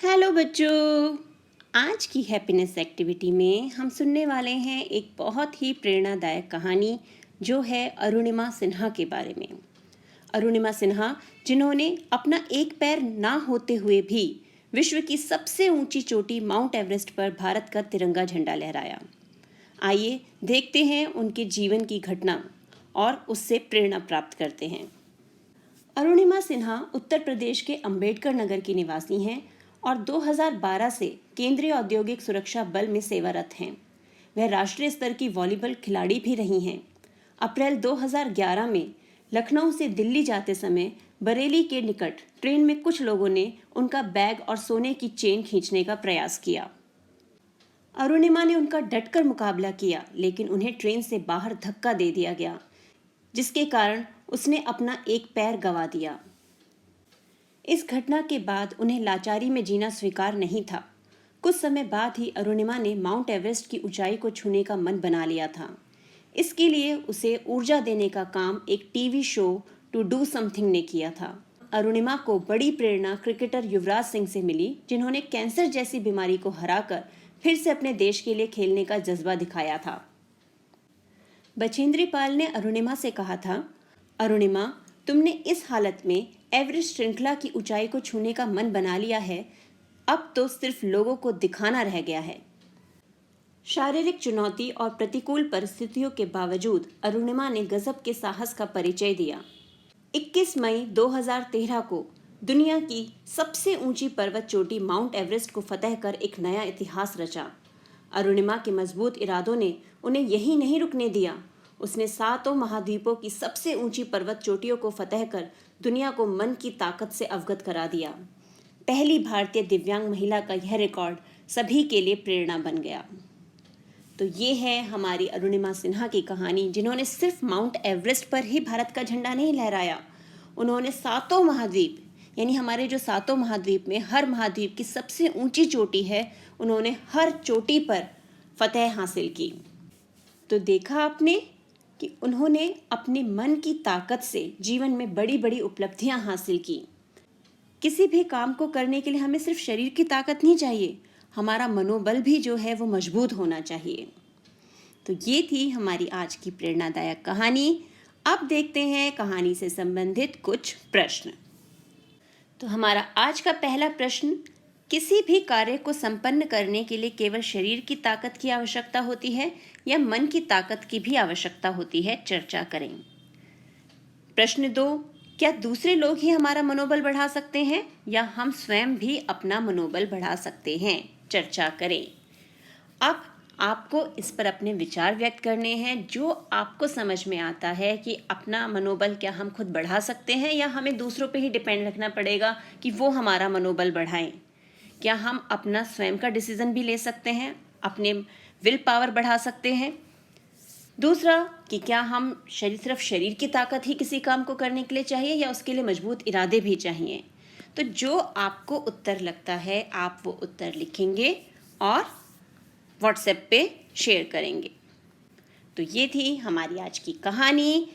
Hello बच्चों। आज की हैप्पीनेस एक्टिविटी में हम सुनने वाले हैं एक बहुत ही प्रेरणादायक कहानी जो है अरुणिमा सिन्हा के बारे में। अरुणिमा सिन्हा जिन्होंने अपना एक पैर ना होते हुए भी विश्व की सबसे ऊंची चोटी माउंट एवरेस्ट पर भारत का तिरंगा झंडा लहराया। आइए देखते हैं उनके जीवन की घटना और उससे प्रेरणा प्राप्त करते हैं। अरुणिमा सिन्हा उत्तर प्रदेश के अंबेडकर नगर की निवासी हैं और 2012 से केंद्रीय औद्योगिक सुरक्षा बल में सेवारत हैं। वह राष्ट्रीय स्तर की वॉलीबॉल खिलाड़ी भी रही हैं। अप्रैल 2011 में लखनऊ से दिल्ली जाते समय बरेली के निकट ट्रेन में कुछ लोगों ने उनका बैग और सोने की चेन खींचने का प्रयास किया। अरुणिमा ने उनका डटकर मुकाबला किया, लेकिन उन्हें ट्रेन से बाहर धक्का दे दिया गया, जिसके कारण उसने अपना एक पैर गंवा दिया। इस घटना के बाद उन्हें लाचारी में जीना स्वीकार नहीं था। कुछ समय बाद ही अरुणिमा ने माउंट एवरेस्ट की ऊंचाई को छूने का मन बना लिया था। इसके लिए उसे ऊर्जा देने का काम एक TV show to do something ने किया था। अरुणिमा को बड़ी प्रेरणा क्रिकेटर युवराज सिंह से मिली, जिन्होंने कैंसर जैसी बीमारी को हराकर फिर से अपने देश के लिए खेलने का जज्बा दिखाया था। बछेंद्री पाल ने अरुणिमा से कहा था, अरुणिमा, तुमने इस हालत में एवरेस्ट श्रृंखला की ऊंचाई को छूने का मन बना लिया है, अब तो सिर्फ लोगों को दिखाना रह गया है। शारीरिक चुनौती और प्रतिकूल परिस्थितियों के बावजूद अरुणिमा ने गजब के साहस का परिचय दिया। 21 मई 2013 को दुनिया की सबसे ऊंची पर्वत चोटी माउंट एवरेस्ट को फतह कर एक नया इतिहास रचा। अरुणिमा के मजबूत इरादों ने उन्हें यही नहीं रुकने दिया। उसने 7 महाद्वीपों की सबसे ऊंची पर्वत चोटियों को फतह कर दुनिया को मन की ताकत से अवगत करा दिया। पहली भारतीय दिव्यांग महिला का यह रिकॉर्ड सभी के लिए प्रेरणा बन गया। तो ये है हमारी अरुणिमा सिन्हा की कहानी, जिन्होंने सिर्फ माउंट एवरेस्ट पर ही भारत का झंडा नहीं लहराया, उन्होंने 7 महाद्वीप, यानी हमारे जो 7 महाद्वीप में हर महाद्वीप की सबसे ऊंची चोटी है, उन्होंने हर चोटी पर फतह हासिल की। तो देखा आपने कि उन्होंने अपने मन की ताकत से जीवन में बड़ी बड़ी उपलब्धियां हासिल की। किसी भी काम को करने के लिए हमें सिर्फ शरीर की ताकत नहीं चाहिए, हमारा मनोबल भी जो है वो मजबूत होना चाहिए। तो ये थी हमारी आज की प्रेरणादायक कहानी। अब देखते हैं कहानी से संबंधित कुछ प्रश्न। तो हमारा आज का पहला प्रश्न, किसी भी कार्य को संपन्न करने के लिए केवल शरीर की ताकत की आवश्यकता होती है या मन की ताकत की भी आवश्यकता होती है? चर्चा करें। प्रश्न 2, क्या दूसरे लोग ही हमारा मनोबल बढ़ा सकते हैं या हम स्वयं भी अपना मनोबल बढ़ा सकते हैं? चर्चा करें। अब आपको इस पर अपने विचार व्यक्त करने हैं। जो आपको समझ में आता है कि अपना मनोबल क्या हम खुद बढ़ा सकते हैं या हमें दूसरों पे ही डिपेंड रखना पड़ेगा कि वो हमारा मनोबल बढ़ाएं। क्या हम अपना स्वयं का डिसीजन भी ले सकते हैं, अपने विल पावर बढ़ा सकते हैं? दूसरा, कि क्या हम सिर्फ शरीर की ताकत ही किसी काम को करने के लिए चाहिए या उसके लिए मजबूत इरादे भी चाहिए? तो जो आपको उत्तर लगता है आप वो उत्तर लिखेंगे और व्हाट्सएप पे शेयर करेंगे। तो ये थी हमारी आज की कहानी।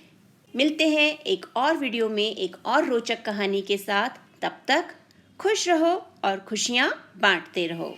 मिलते हैं एक और वीडियो में एक और रोचक कहानी के साथ। तब तक खुश रहो और खुशियाँ बांटते रहो।